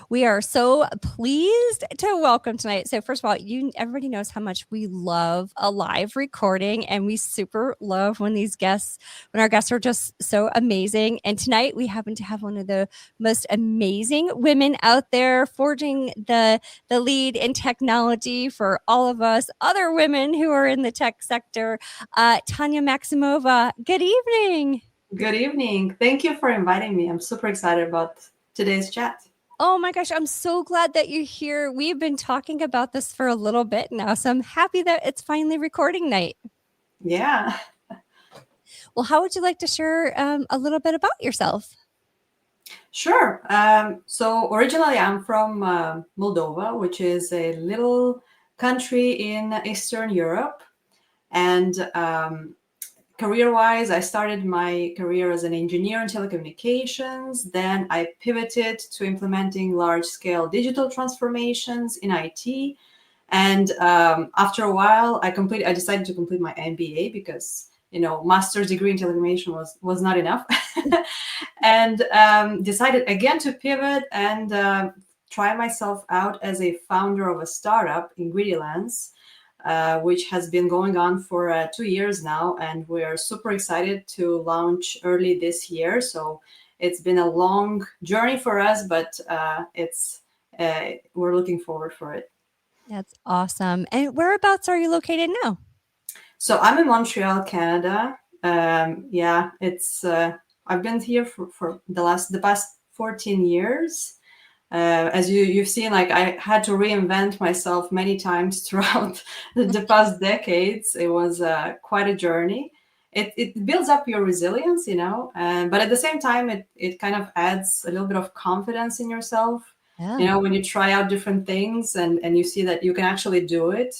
we are so pleased to welcome tonight. So first of all, everybody knows how much we love a live recording, and we super love when our guests are just so amazing. And tonight we happen to have one of the most amazing women out there forging the lead in technology for all of us other women who are in the tech sector. Tanya Maximova, good evening. Good evening. Thank you for inviting me. I'm super excited about today's chat. Oh my gosh, I'm so glad that you're here. We've been talking about this for a little bit now, so I'm happy that it's finally recording night. Yeah. Well, how would you like to share a little bit about yourself? Sure. So originally I'm from Moldova, which is a little country in Eastern Europe. And career-wise, I started my career as an engineer in telecommunications. Then I pivoted to implementing large-scale digital transformations in IT. And after a while, I decided to complete my MBA because master's degree in telecommunication was not enough, and decided again to pivot and try myself out as a founder of a startup, IngrediLens, which has been going on for 2 years now, and we're super excited to launch early this year. So it's been a long journey for us, but we're looking forward for it. That's awesome. And whereabouts are you located now? So I'm in Montreal, Canada. It's I've been here for the past 14 years. As you've seen, like I had to reinvent myself many times throughout the past decades. It was quite a journey. It builds up your resilience, but at the same time, it kind of adds a little bit of confidence in yourself. Yeah. When you try out different things and you see that you can actually do it,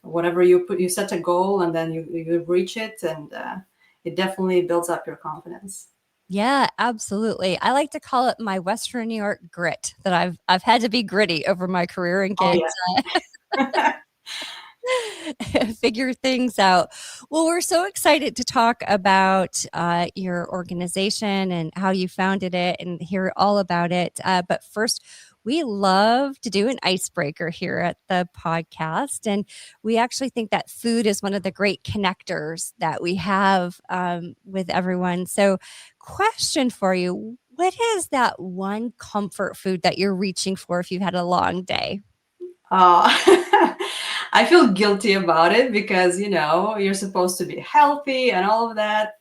whatever you set a goal and then you reach it, and it definitely builds up your confidence. Yeah, absolutely. I like to call it my Western New York grit, that I've had to be gritty over my career and Oh, get figure things out. Well, we're so excited to talk about your organization and how you founded it and hear all about it. But first, we love to do an icebreaker here at the podcast. And we actually think that food is one of the great connectors that we have with everyone. So, question for you: what is that one comfort food that you're reaching for if you've had a long day? I feel guilty about it because, you're supposed to be healthy and all of that.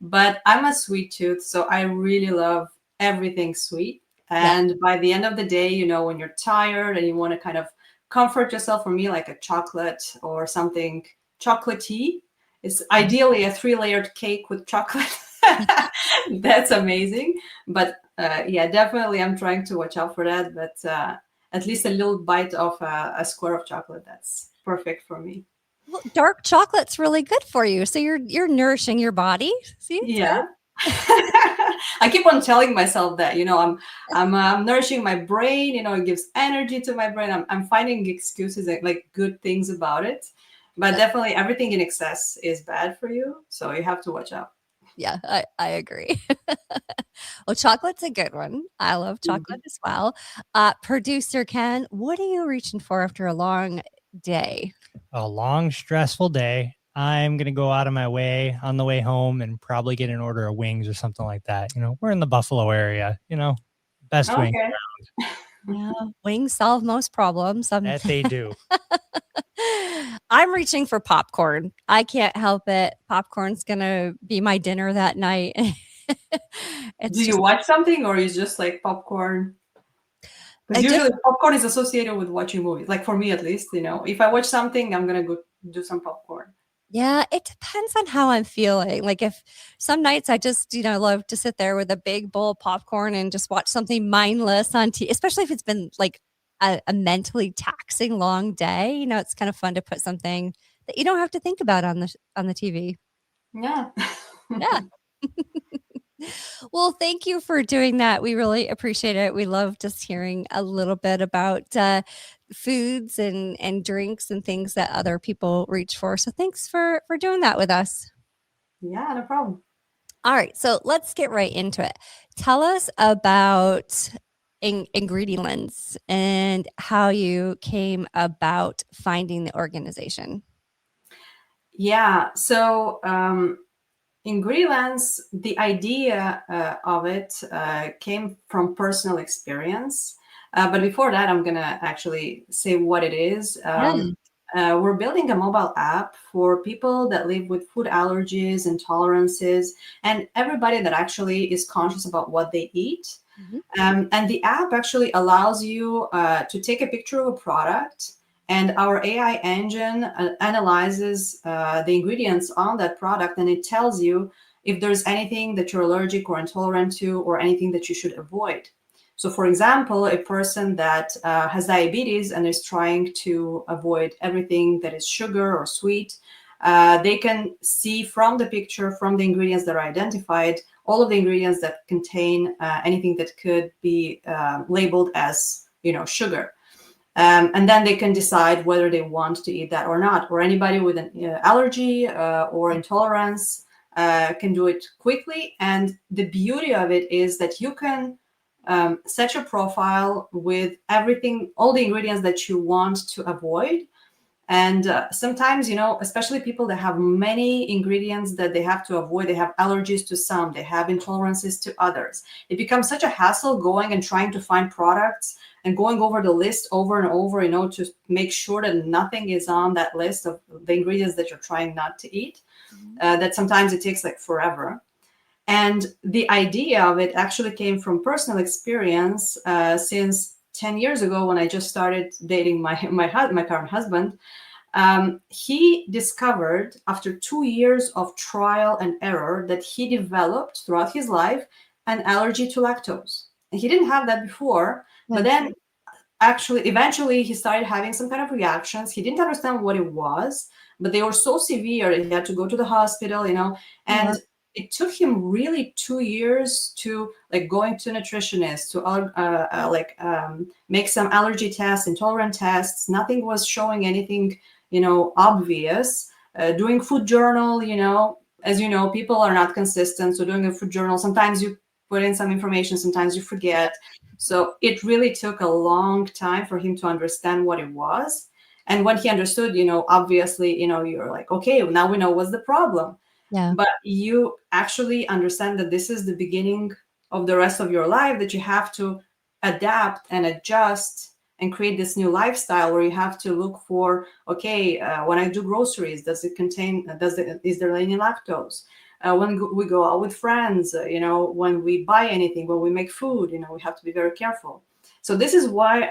But I'm a sweet tooth, so I really love everything sweet. Yeah. And by the end of the day, when you're tired and you want to kind of comfort yourself, for me, like a chocolate or something chocolatey. It's ideally a 3-layered cake with chocolate. That's amazing. But yeah, definitely I'm trying to watch out for that. But at least a little bite of a square of chocolate, that's perfect for me. Well, dark chocolate's really good for you. So you're nourishing your body. See? Yeah. I keep on telling myself that, I'm nourishing my brain, it gives energy to my brain. I'm finding excuses, like good things about it. But definitely everything in excess is bad for you. So you have to watch out. Yeah, I agree. Well, chocolate's a good one. I love chocolate as well. Producer Ken, what are you reaching for after a long day? A long, stressful day. I'm going to go out of my way on the way home and probably get an order of wings or something like that. We're in the Buffalo area, best wings around. Yeah, wings solve most problems. That they do. I'm reaching for popcorn. I can't help it. Popcorn's going to be my dinner that night. Do you watch something, or is just like popcorn? Because usually popcorn is associated with watching movies. Like for me, at least, if I watch something, I'm going to go do some popcorn. Yeah, it depends on how I'm feeling. Like if some nights I just, love to sit there with a big bowl of popcorn and just watch something mindless on TV, especially if it's been like a mentally taxing long day. It's kind of fun to put something that you don't have to think about on the TV. Yeah. Yeah. Well, thank you for doing that. We really appreciate it. We love just hearing a little bit about foods and drinks and things that other people reach for. So thanks for doing that with us. Yeah, no problem. All right. So let's get right into it. Tell us about IngrediLens and how you came about finding the organization. Yeah. So IngrediLens, the idea of it came from personal experience. But before that, I'm going to actually say what it is. We're building a mobile app for people that live with food allergies, intolerances, and everybody that actually is conscious about what they eat. And the app actually allows you to take a picture of a product, and our AI engine analyzes the ingredients on that product, and it tells you if there's anything that you're allergic or intolerant to, or anything that you should avoid. So, for example, a person that has diabetes and is trying to avoid everything that is sugar or sweet, they can see from the picture, from the ingredients that are identified, all of the ingredients that contain anything that could be labeled as, sugar. And then they can decide whether they want to eat that or not. Or anybody with an allergy or intolerance can do it quickly. And the beauty of it is that you can set your profile with everything, all the ingredients that you want to avoid. And sometimes, especially people that have many ingredients that they have to avoid, they have allergies to some, they have intolerances to others. It becomes such a hassle going and trying to find products and going over the list over and over, to make sure that nothing is on that list of the ingredients that you're trying not to eat, that sometimes it takes like forever. And the idea of it actually came from personal experience since 10 years ago when I just started dating my current husband. He discovered after 2 years of trial and error that he developed throughout his life an allergy to lactose. And he didn't have that before, but then actually, eventually he started having some kind of reactions. He didn't understand what it was, but they were so severe that he had to go to the hospital, and it took him really 2 years to going to a nutritionist to make some allergy tests, intolerant tests. Nothing was showing anything, obvious. Doing food journal, as you know, people are not consistent. So doing a food journal, sometimes you put in some information, sometimes you forget. So it really took a long time for him to understand what it was. And when he understood, obviously, you're like, okay, now we know what's the problem. Yeah. But you actually understand that this is the beginning of the rest of your life, that you have to adapt and adjust and create this new lifestyle where you have to look for, okay, when I do groceries, is there any lactose? When we go out with friends, when we buy anything, when we make food, we have to be very careful. So this is why,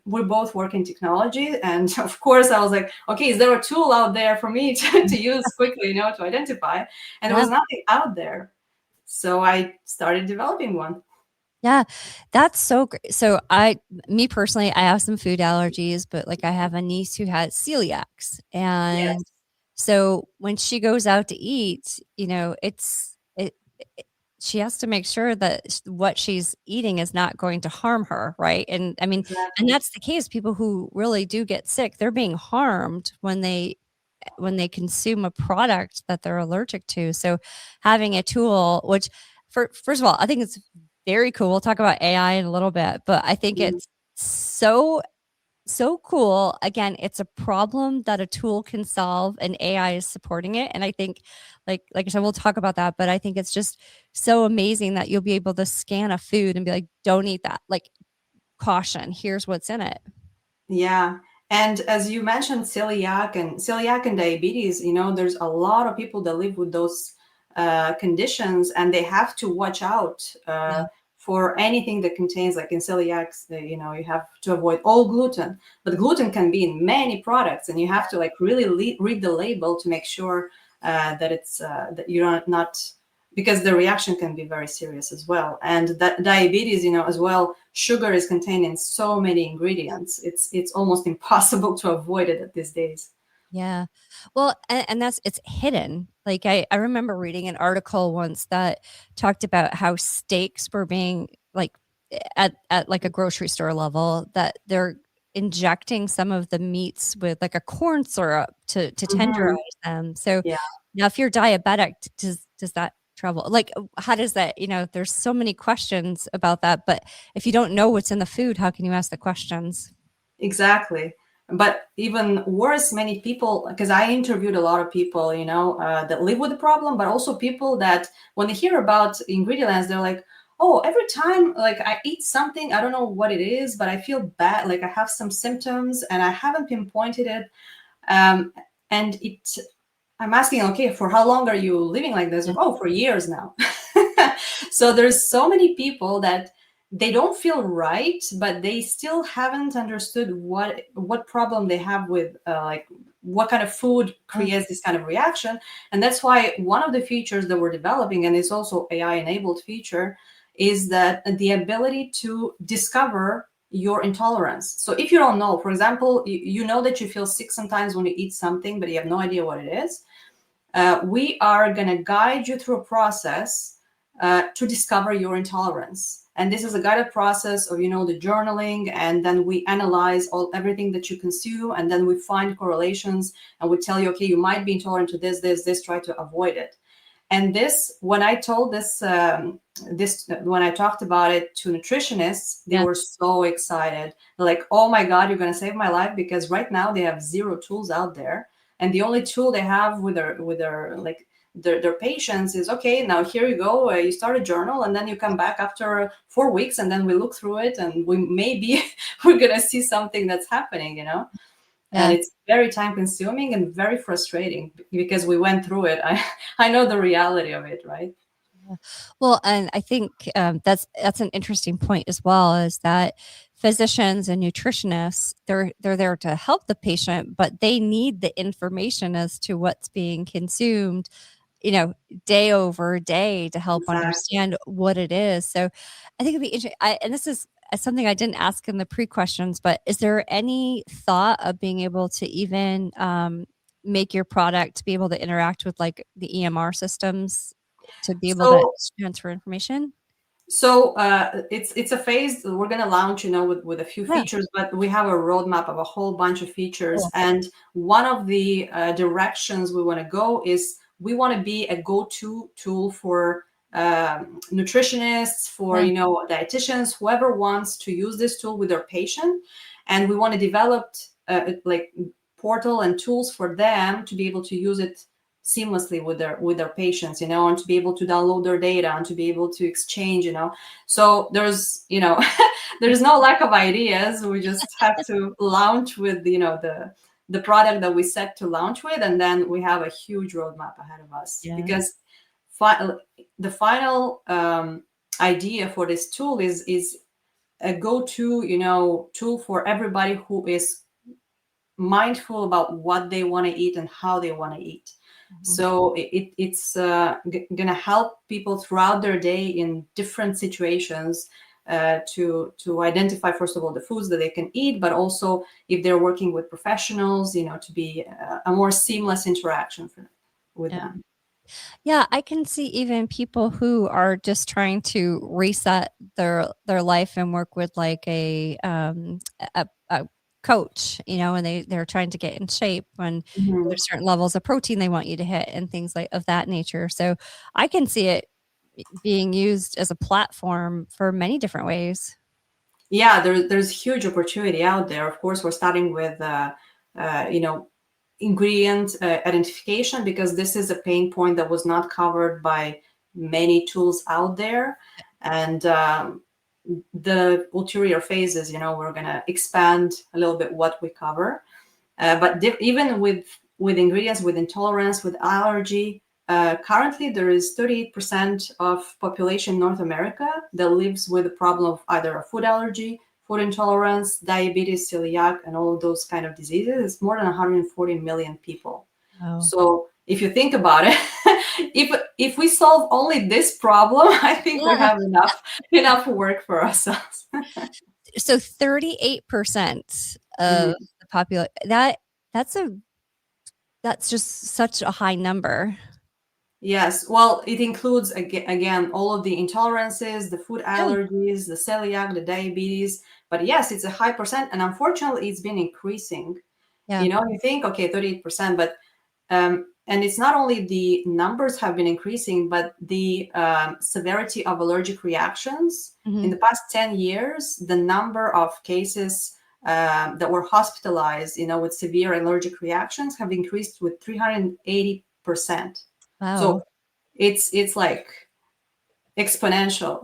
we both work in technology. And of course, I was like, okay, is there a tool out there for me to use quickly, to identify? And there was nothing out there. So I started developing one. Yeah, that's so great. So me personally, I have some food allergies, but I have a niece who has celiacs. And so when she goes out to eat, she has to make sure that what she's eating is not going to harm her, right? And I mean, and that's the case. People who really do get sick, they're being harmed when they consume a product that they're allergic to. So having a tool, which first of all, I think it's very cool. We'll talk about AI in a little bit, but I think it's so cool. Again, it's a problem that a tool can solve and AI is supporting it. And I think like I said, we'll talk about that, but I think it's just so amazing that you'll be able to scan a food and be like, don't eat that. Caution, here's what's in it. Yeah. And as you mentioned, celiac and diabetes, there's a lot of people that live with those conditions, and they have to watch out for anything that contains, in celiacs, you have to avoid all gluten. But gluten can be in many products, and you have to really read the label to make sure that it's that you're not, because the reaction can be very serious as well. And that diabetes, as well, sugar is contained in so many ingredients. It's almost impossible to avoid it these days. Yeah. Well, and it's hidden. I remember reading an article once that talked about how steaks were being at a grocery store level, that they're injecting some of the meats with a corn syrup to tenderize them. So now if you're diabetic, does that trouble? Like, how does that, there's so many questions about that, but if you don't know what's in the food, how can you ask the questions? Exactly. But even worse, many people, because I interviewed a lot of people, that live with the problem, but also people that when they hear about IngrediLens, they're like, oh, every time like I eat something, I don't know what it is, but I feel bad, like I have some symptoms and I haven't pinpointed it. And I'm asking, okay, for how long are you living like this? Oh, for years now. So there's so many people that they don't feel right, but they still haven't understood what problem they have with like what kind of food creates this kind of reaction. And that's why one of the features that we're developing, and it's also AI enabled feature, is that the ability to discover your intolerance. So if you don't know, for example, you know that you feel sick sometimes when you eat something, but you have no idea what it is. We are going to guide you through a process to discover your intolerance. And this is a guided process of, the journaling, and then we analyze everything that you consume, and then we find correlations, and we tell you, okay, you might be intolerant to this, try to avoid it. And this, when I told when I talked about it to nutritionists, they were so excited. They're like, oh my God, you're going to save my life, because right now they have zero tools out there. And the only tool they have with their patients is, okay, now here you go, you start a journal, and then you come back after 4 weeks, and then we look through it, and we're going to see something that's happening, And it's very time consuming and very frustrating, because we went through it. I know the reality of it, right? Well, and I think that's an interesting point as well, is that physicians and nutritionists, they're there to help the patient, but they need the information as to what's being consumed, day over day, to help understand what it is. So I think it'd be interesting. And this is something I didn't ask in the pre-questions, but is there any thought of being able to even make your product to be able to interact with like the EMR systems to be able to transfer information? So it's a phase we're going to launch, with a few features, but we have a roadmap of a whole bunch of features. Cool. And one of the directions we want to go is we want to be a go-to tool for nutritionists, for dietitians, whoever wants to use this tool with their patient. And we want to develop like portal and tools for them to be able to use it seamlessly with their patients, and to be able to download their data and to be able to exchange, So there's, there's no lack of ideas. We just have to launch with, the product that we set to launch with, and then we have a huge roadmap ahead of us. Because the final idea for this tool is a go-to, tool for everybody who is mindful about what they want to eat and how they want to eat. So it's going to help people throughout their day in different situations to identify, first of all, the foods that they can eat, but also if they're working with professionals, to be a more seamless interaction with them. Yeah, I can see even people who are just trying to reset their life and work with like a coach, and they're trying to get in shape, and there's certain levels of protein they want you to hit and things like of that nature. So I can see it being used as a platform for many different ways. Yeah, there's huge opportunity out there. Of course, we're starting with ingredient identification, because this is a pain point that was not covered by many tools out there. And the ulterior phases, we're going to expand a little bit what we cover. But even with ingredients, with intolerance, with allergy, currently there is 38% of population in North America that lives with a problem of either a food allergy, food intolerance, diabetes, celiac, and all of those kind of diseases. It's more than 140 million people. Wow. So if you think about it, if we solve only this problem, I think we have enough work for ourselves. So 38% of the population, that's just such a high number. Yes, well, it includes again all of the intolerances, the food allergies, the celiac, the diabetes. But yes, it's a high percent, and unfortunately, it's been increasing. You think, okay, 38%, but And it's not only the numbers have been increasing, but the severity of allergic reactions. In the past 10 years, the number of cases that were hospitalized, with severe allergic reactions have increased with 380%. Wow. So it's like exponential,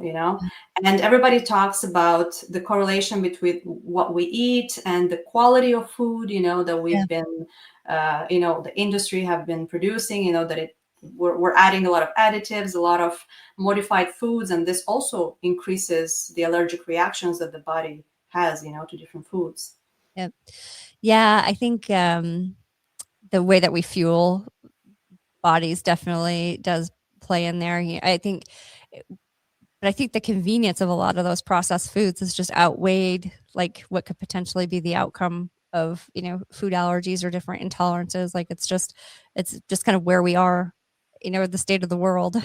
and everybody talks about the correlation between what we eat and the quality of food, that we've been, the industry have been producing, that we're adding a lot of additives, a lot of modified foods, and this also increases the allergic reactions that the body has, to different foods. Yep. Yeah, I think the way that we fuel bodies definitely does play in there. But I think the convenience of a lot of those processed foods is just outweighed like what could potentially be the outcome of, food allergies or different intolerances. Like it's just kind of where we are, the state of the world.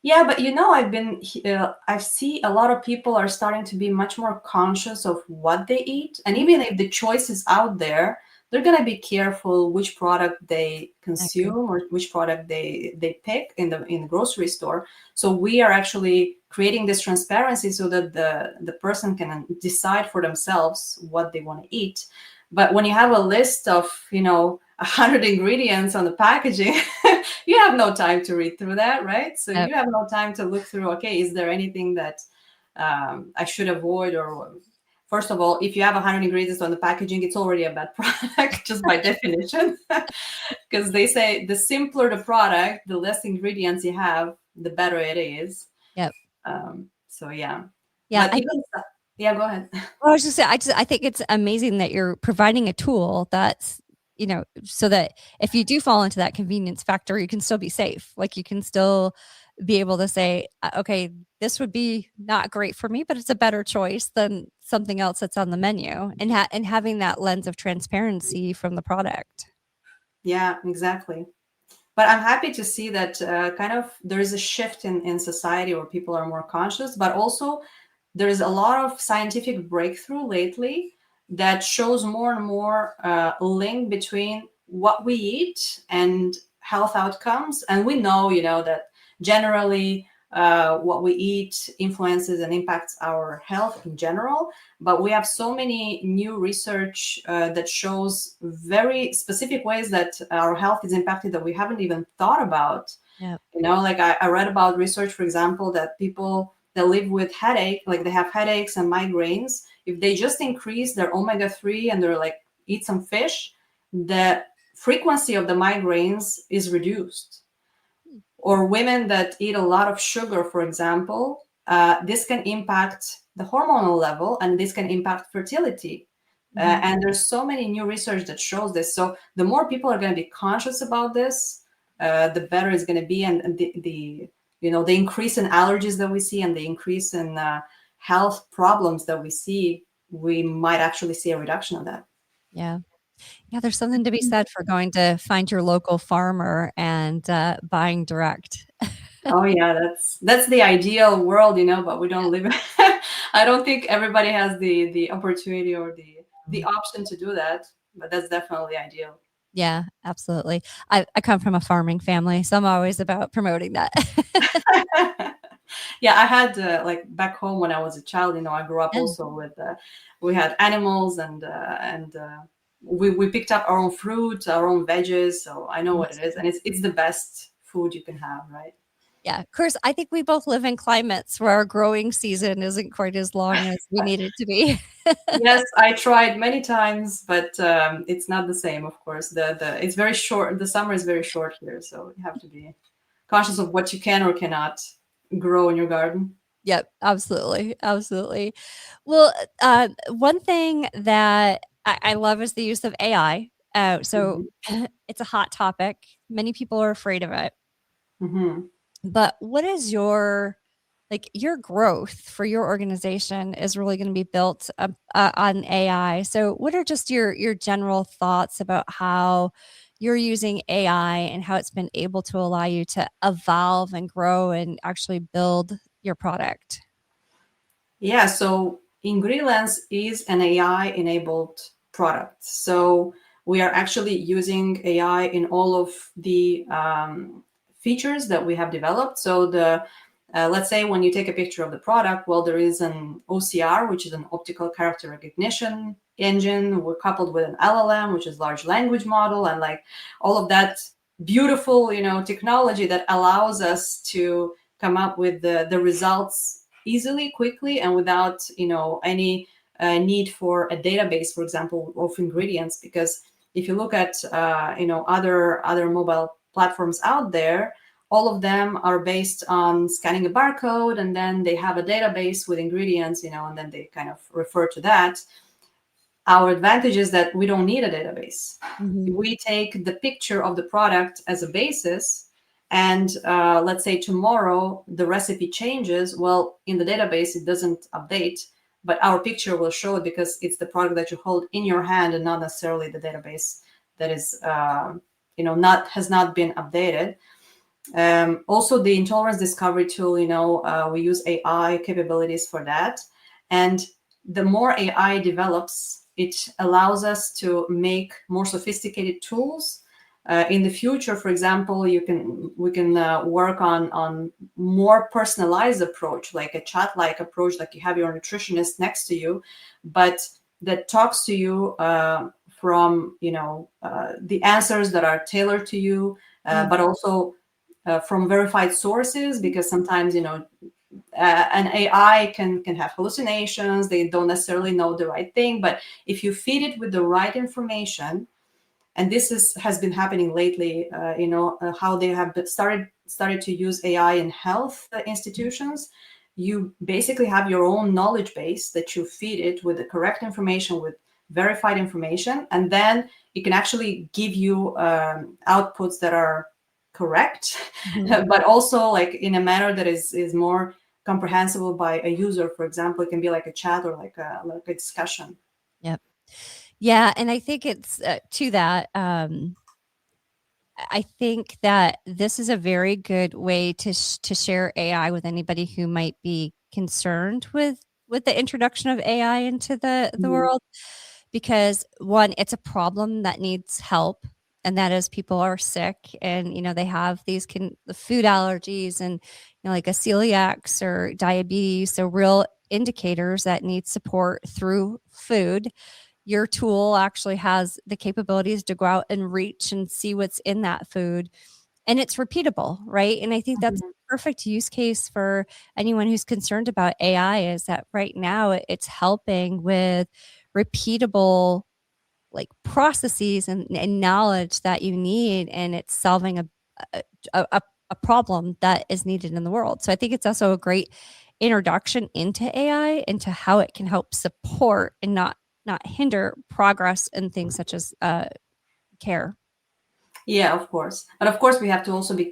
Yeah, but I see a lot of people are starting to be much more conscious of what they eat. And even if the choice is out there, they're going to be careful which product they consume or which product they pick in the grocery store. So we are actually creating this transparency so that the person can decide for themselves what they want to eat. But when you have a list of, 100 ingredients on the packaging, you have no time to read through that, right? So you have no time to look through, okay, is there anything that I should avoid? Or first of all, if you have 100 ingredients on the packaging, it's already a bad product just by definition, because they say the simpler the product, the less ingredients you have, the better it is. Yep. So yeah. Yeah. Yeah, go ahead. Well, I was just saying, I think it's amazing that you're providing a tool that's, so that if you do fall into that convenience factor, you can still be safe. Like you can still be able to say, okay, this would be not great for me, but it's a better choice than something else that's on the menu, and having that lens of transparency from the product. Yeah, exactly. But I'm happy to see that kind of there is a shift in society where people are more conscious, but also there is a lot of scientific breakthrough lately that shows more and more link between what we eat and health outcomes. And we know, that generally what we eat influences and impacts our health in general. But we have so many new research that shows very specific ways that our health is impacted that we haven't even thought about. Yeah. Like I read about research, for example, that people that live with headache, like they have headaches and migraines, if they just increase their omega-3 and they're like eat some fish, the frequency of the migraines is reduced. Or women that eat a lot of sugar, for example, this can impact the hormonal level and this can impact fertility. And there's so many new research that shows this. So the more people are going to be conscious about this, the better it's going to be. And the increase in allergies that we see and the increase in health problems that we see, we might actually see a reduction of that. Yeah. Yeah, there's something to be said for going to find your local farmer and buying direct. Oh yeah, that's the ideal world, but we don't live in I don't think everybody has the opportunity or the option to do that, but that's definitely ideal. Yeah, absolutely. I come from a farming family, so I'm always about promoting that. Yeah, I had like back home when I was a child, I grew up also with we had animals and we picked up our own fruit, our own veggies, so I know what it is, and it's the best food you can have, right? Yeah, of course, I think we both live in climates where our growing season isn't quite as long as we need it to be. Yes, I tried many times, but it's not the same, of course. It's very short. The summer is very short here, so you have to be conscious of what you can or cannot grow in your garden. Yep, absolutely, absolutely. Well, one thing that I love is the use of AI. So it's a hot topic. Many people are afraid of it. But what is your growth for your organization is really going to be built on AI. So what are just your general thoughts about how you're using AI and how it's been able to allow you to evolve and grow and actually build your product? Yeah, so IngrediLens is an AI-enabled product. So we are actually using AI in all of the features that we have developed. So let's say when you take a picture of the product, well, there is an OCR, which is an optical character recognition engine. We're coupled with an LLM, which is large language model, and like all of that beautiful, technology that allows us to come up with the results easily, quickly, and without, any need for a database, for example, of ingredients. Because if you look at, other mobile platforms out there, all of them are based on scanning a barcode, and then they have a database with ingredients, and then they kind of refer to that. Our advantage is that we don't need a database. Mm-hmm. We take the picture of the product as a basis, and let's say tomorrow the recipe changes. Well, in the database, it doesn't update, but our picture will show it because it's the product that you hold in your hand and not necessarily the database that is, has not been updated. Also, the intolerance discovery tool, we use AI capabilities for that. And the more AI develops, it allows us to make more sophisticated tools. In the future, for example, we can work on more personalized approach, like a chat-like approach, like you have your nutritionist next to you, but that talks to you from the answers that are tailored to you, but also from verified sources, because sometimes an AI can have hallucinations. They don't necessarily know the right thing, but if you feed it with the right information, and this has been happening lately, how they have started to use AI in health institutions. You basically have your own knowledge base that you feed it with the correct information, with verified information, and then it can actually give you outputs that are correct, but also like in a manner that is more comprehensible by a user. For example, it can be like a chat or like a discussion. Yep. Yeah, and I think it's to that. I think that this is a very good way to share AI with anybody who might be concerned with the introduction of AI into the world, because one, it's a problem that needs help, and that is people are sick, and they have these the food allergies, and like a celiacs or diabetes, so real indicators that need support through food. Your tool actually has the capabilities to go out and reach and see what's in that food, and it's repeatable, right? And I think that's a perfect use case for anyone who's concerned about AI, is that right now it's helping with repeatable like processes and knowledge that you need, and it's solving a problem that is needed in the world. So I think it's also a great introduction into AI, into how it can help support and not hinder progress in things such as care. Yeah, of course. But of course, we have to also be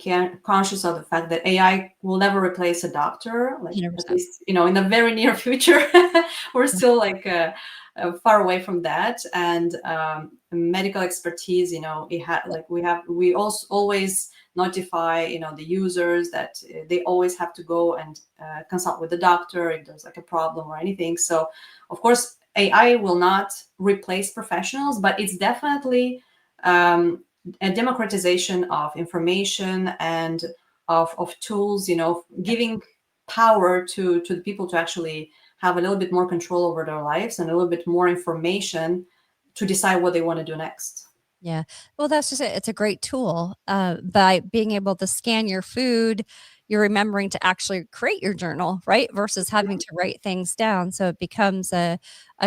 conscious of the fact that AI will never replace a doctor, like 100%. At least, in the very near future. We're still like far away from that. And medical expertise, we also always notify, the users that they always have to go and consult with the doctor if there's like a problem or anything. So, of course, AI will not replace professionals, but it's definitely a democratization of information and of tools, giving power to the people to actually have a little bit more control over their lives and a little bit more information to decide what they want to do next. Yeah. Well, that's just it. It's a great tool. By being able to scan your food, you're remembering to actually create your journal, right? Versus having to write things down. So it becomes a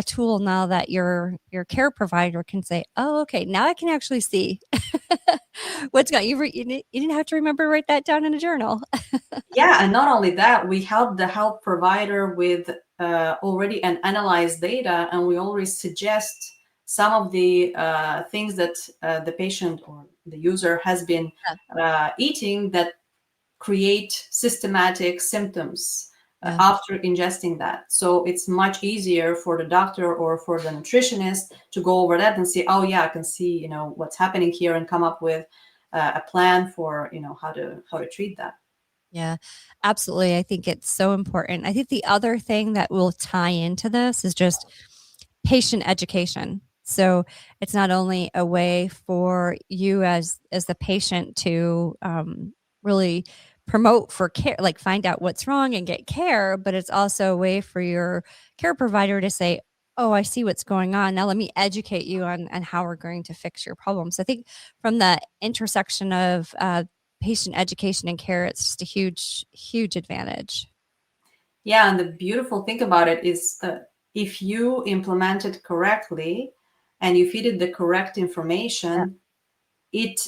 tool now that your care provider can say, oh, okay, now I can actually see what's going on. You didn't have to remember to write that down in a journal. Yeah. And not only that, we help the health provider with already an analyzed data, and we always suggest some of the things that the patient or the user has been eating that create systematic symptoms after ingesting that. So it's much easier for the doctor or for the nutritionist to go over that and see, oh yeah, I can see, what's happening here, and come up with a plan for, how to treat that. Yeah, absolutely. I think it's so important. I think the other thing that will tie into this is just patient education. So it's not only a way for you as the patient to really promote for care, like find out what's wrong and get care, but it's also a way for your care provider to say, oh, I see what's going on. Now let me educate you on how we're going to fix your problems. So I think from the intersection of patient education and care, it's just a huge, huge advantage. Yeah, and the beautiful thing about it is if you implement it correctly and you feed it the correct information, it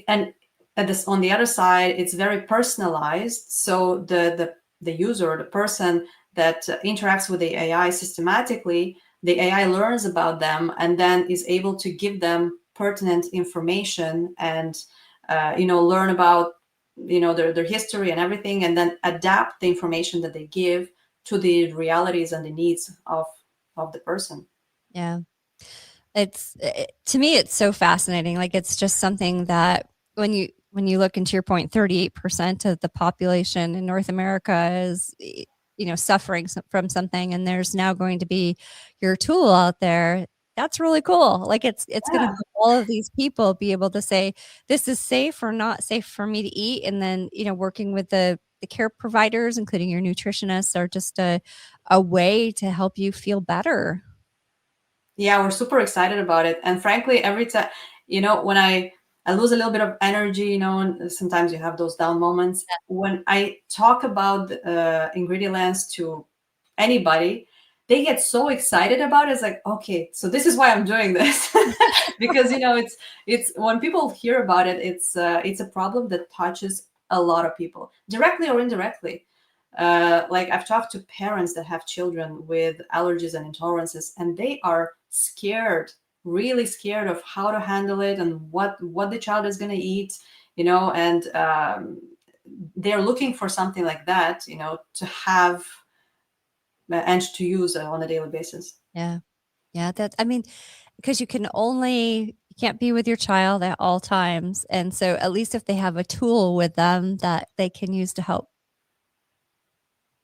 and at this, on the other side, it's very personalized. So the user, the person that interacts with the AI systematically, the AI learns about them and then is able to give them pertinent information and learn about their history and everything, and then adapt the information that they give to the realities and the needs of the person. Yeah. To me, it's so fascinating. Like, it's just something that when you look into your point, 38% of the population in North America is, suffering from something, and there's now going to be your tool out there. That's really cool. Like, it's going to help all of these people be able to say, this is safe or not safe for me to eat. And then, working with the care providers, including your nutritionists, are just a way to help you feel better. Yeah, we're super excited about it. And frankly, every time, when I lose a little bit of energy, and sometimes you have those down moments. When I talk about IngrediLens to anybody, they get so excited about it. It's like, okay, so this is why I'm doing this. Because, it's when people hear about it, it's a problem that touches a lot of people, directly or indirectly. Like, I've talked to parents that have children with allergies and intolerances, and they are scared, really scared of how to handle it and what the child is going to eat, and they're looking for something like that, to have and to use on a daily basis. Yeah. Because you can't be with your child at all times. And so at least if they have a tool with them that they can use to help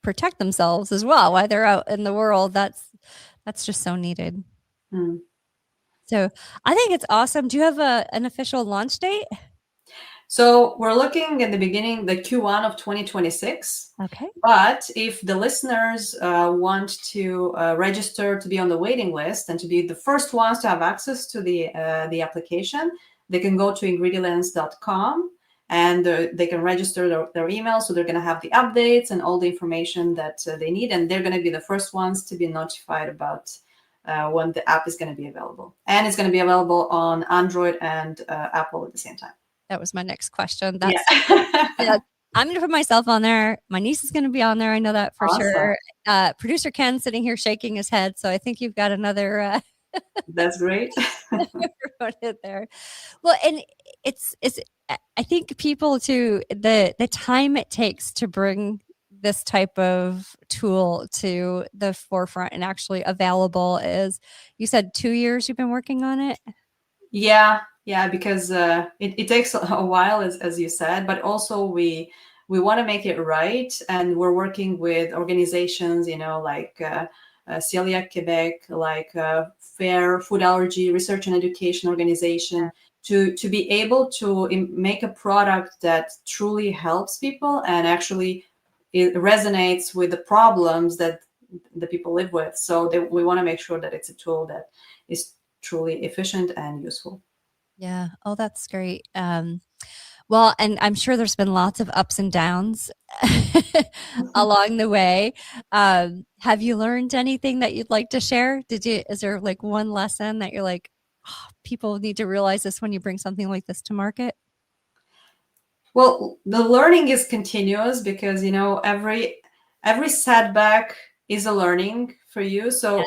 protect themselves as well while they're out in the world, that's just so needed. So I think it's awesome. Do you have an official launch date? So we're looking at the beginning, the Q1 of 2026. Okay. But if the listeners want to register to be on the waiting list and to be the first ones to have access to the application, they can go to ingredient-relatedconcern and they can register their email. So they're going to have the updates and all the information that they need. And they're going to be the first ones to be notified about when the app is going to be available. And it's going to be available on Android and Apple at the same time. That was my next question. Yeah, I'm going to put myself on there. My niece is going to be on there. I know that for sure. Producer Ken sitting here shaking his head. So I think you've got another. That's great. There. Well, and it's. I think people too, the time it takes to bring this type of tool to the forefront and actually available is, you said 2 years you've been working on it? Yeah, because it takes a while, as you said, but also we want to make it right, and we're working with organizations, like Celiac Quebec, like FAIR, Food Allergy Research and Education Organization, to be able to make a product that truly helps people and actually it resonates with the problems that the people live with. So we want to make sure that it's a tool that is truly efficient and useful. Yeah. Oh, that's great. Well, and I'm sure there's been lots of ups and downs along the way. Have you learned anything that you'd like to share? Is there like one lesson that you're like, oh, people need to realize this when you bring something like this to market? Well, the learning is continuous because, every setback is a learning for you. So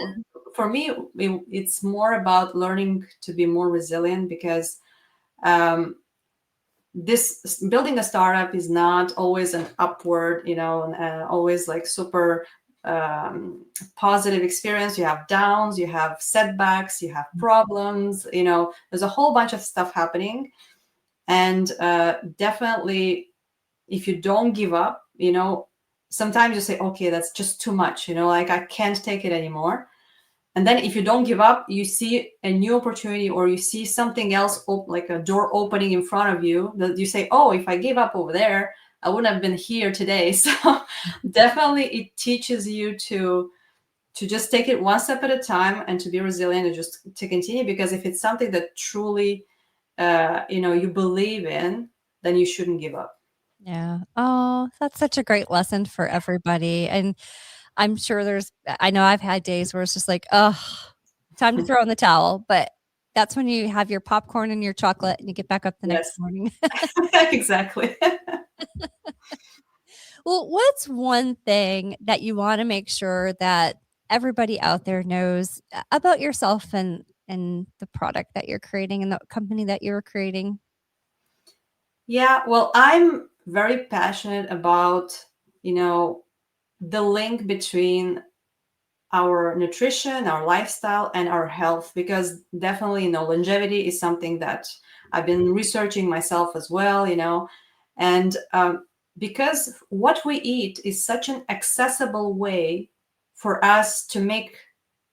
for me, it's more about learning to be more resilient, because this building a startup is not always an upward, and always like super positive experience. You have downs, you have setbacks, you have problems, there's a whole bunch of stuff happening. And definitely, if you don't give up, sometimes you say, okay, that's just too much, like I can't take it anymore. And then if you don't give up, you see a new opportunity, or you see something else, like a door opening in front of you, that you say, oh, if I gave up over there, I wouldn't have been here today. So definitely it teaches you to just take it one step at a time, and to be resilient, and just to continue. Because if it's something that truly, you believe in, then you shouldn't give up. Yeah. Oh, that's such a great lesson for everybody. And I'm sure I know I've had days where it's just like, oh, time to throw in the towel. But that's when you have your popcorn and your chocolate and you get back up the next Yes, morning. exactly. Well, what's one thing that you want to make sure that everybody out there knows about yourself and the product that you're creating and the company that you're creating? Yeah, well, I'm very passionate about, the link between our nutrition, our lifestyle, and our health, because definitely, longevity is something that I've been researching myself as well, and because what we eat is such an accessible way for us to make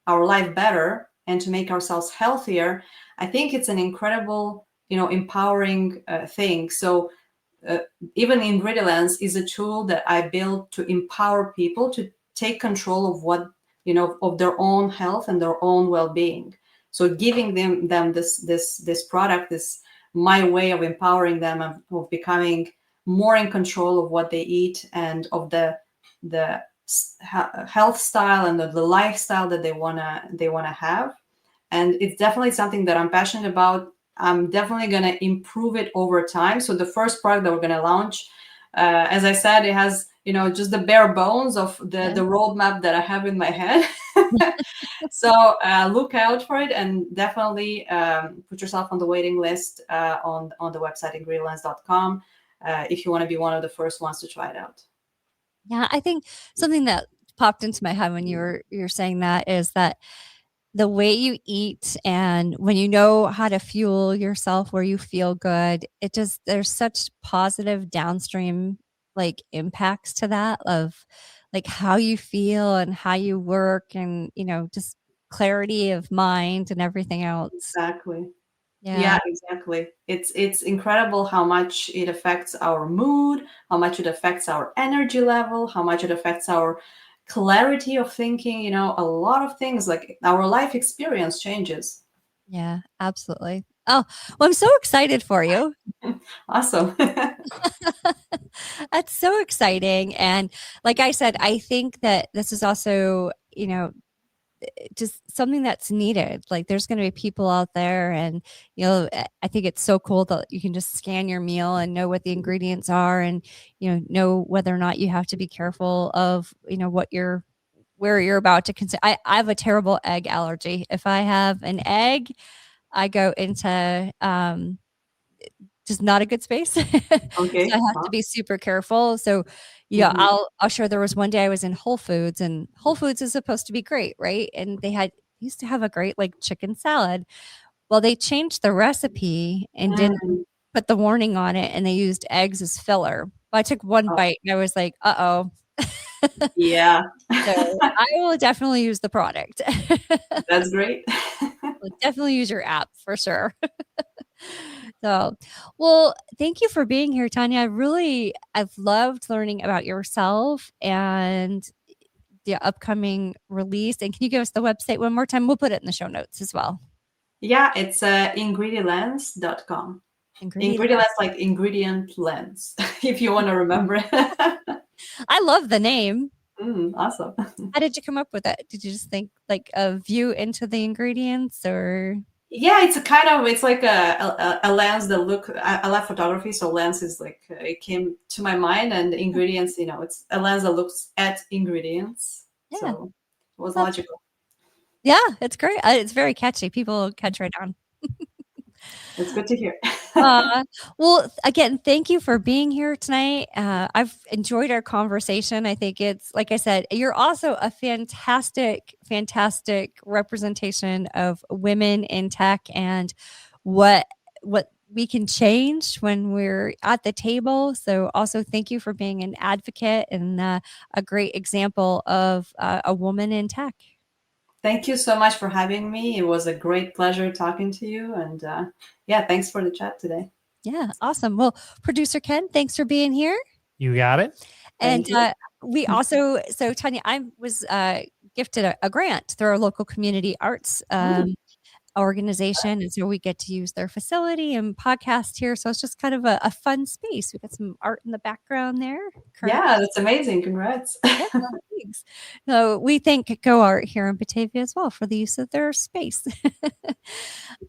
our life better and to make ourselves healthier. I think it's an incredible, empowering thing. So uh, even IngrediLens is a tool that I built to empower people to take control of of their own health and their own well-being. So giving them this product, this my way of empowering them, of becoming more in control of what they eat, and of the health style and the lifestyle that they wanna have. And it's definitely something that I'm passionate about. I'm definitely going to improve it over time. So the first product that we're going to launch, as I said, it has, just the bare bones of the roadmap that I have in my head. So look out for it, and definitely put yourself on the waiting list on the website ingredient-relatedconcern if you want to be one of the first ones to try it out. Yeah, I think something that popped into my head when you're saying that is that the way you eat and when you know how to fuel yourself where you feel good, there's such positive downstream like impacts to that of like how you feel and how you work and, just clarity of mind and everything else. Exactly. Yeah. Yeah, exactly. It's incredible how much it affects our mood, how much it affects our energy level, how much it affects our clarity of thinking, a lot of things, like our life experience changes. Yeah, absolutely. Oh, well, I'm so excited for you. Awesome. That's so exciting. And like I said, I think that this is also, just something that's needed. Like there's going to be people out there and, I think it's so cool that you can just scan your meal and know what the ingredients are and, know whether or not you have to be careful of, where you're about to consume. I have a terrible egg allergy. If I have an egg, I go into, just not a good space. So I Okay. have to be super careful. So yeah, Mhm. I'll share there was one day I was in Whole Foods and Whole Foods is supposed to be great, right? And they used to have a great like chicken salad. Well, they changed the recipe and didn't Mm. put the warning on it and they used eggs as filler. But I took one Oh, bite and I was like, uh-oh. yeah, So I will definitely use the product. that's great. Will definitely use your app for sure. So, well, thank you for being here, Tanya. I've loved learning about yourself and the upcoming release. And can you give us the website one more time? We'll put it in the show notes as well. Yeah, it's ingredilens.com. Ingredient. Ingredient like ingredient lens, if you want to remember it. I love the name. Awesome. How did you come up with it? Did you just think like a view into the ingredients or? Yeah, it's like a lens that I love photography, so lens is like it came to my mind, and ingredients, it's a lens that looks at ingredients, Yeah, so it was that's, logical. yeah, it's great. It's very catchy. People catch right on. It's good to hear. Well, again, thank you for being here tonight. I've enjoyed our conversation. I think it's, like I said, you're also a fantastic, fantastic representation of women in tech and what we can change when we're at the table. So also thank you for being an advocate and a great example of a woman in tech. Thank you so much for having me. It was a great pleasure talking to you. And yeah, thanks for the chat today. Yeah, awesome. Well, producer Ken, thanks for being here. You got it. And we also, so Tanya, I was gifted a grant through our local community arts organization. And so we get to use their facility and podcast here. So it's just kind of a fun space. We got some art in the background there. Yeah, that's amazing. Congrats. Yeah, thanks. No, we thank GoArt here in Batavia as well for the use of their space.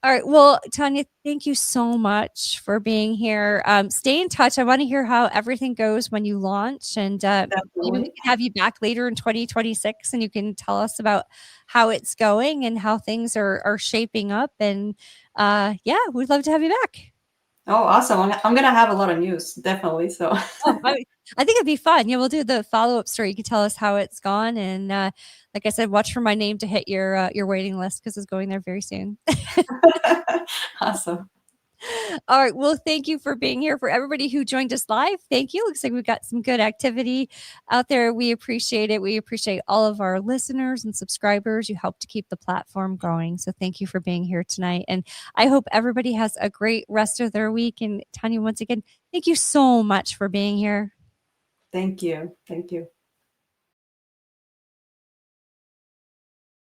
All right. Well, Tanya, thank you so much for being here. Stay in touch. I want to hear how everything goes when you launch, and maybe we can have you back later in 2026, and you can tell us about how it's going and how things are shaping up. And yeah, we'd love to have you back. Oh, awesome. I'm going to have a lot of news, definitely. So I think it'd be fun. Yeah, we'll do the follow-up story. You can tell us how it's gone. And like I said, watch for my name to hit your waiting list because it's going there very soon. Awesome. All right. Well, thank you for being here. For everybody who joined us live, thank you. Looks like we've got some good activity out there. We appreciate it. We appreciate all of our listeners and subscribers. You help to keep the platform going. So thank you for being here tonight. And I hope everybody has a great rest of their week. And Tanya, once again, thank you so much for being here. Thank you. Thank you.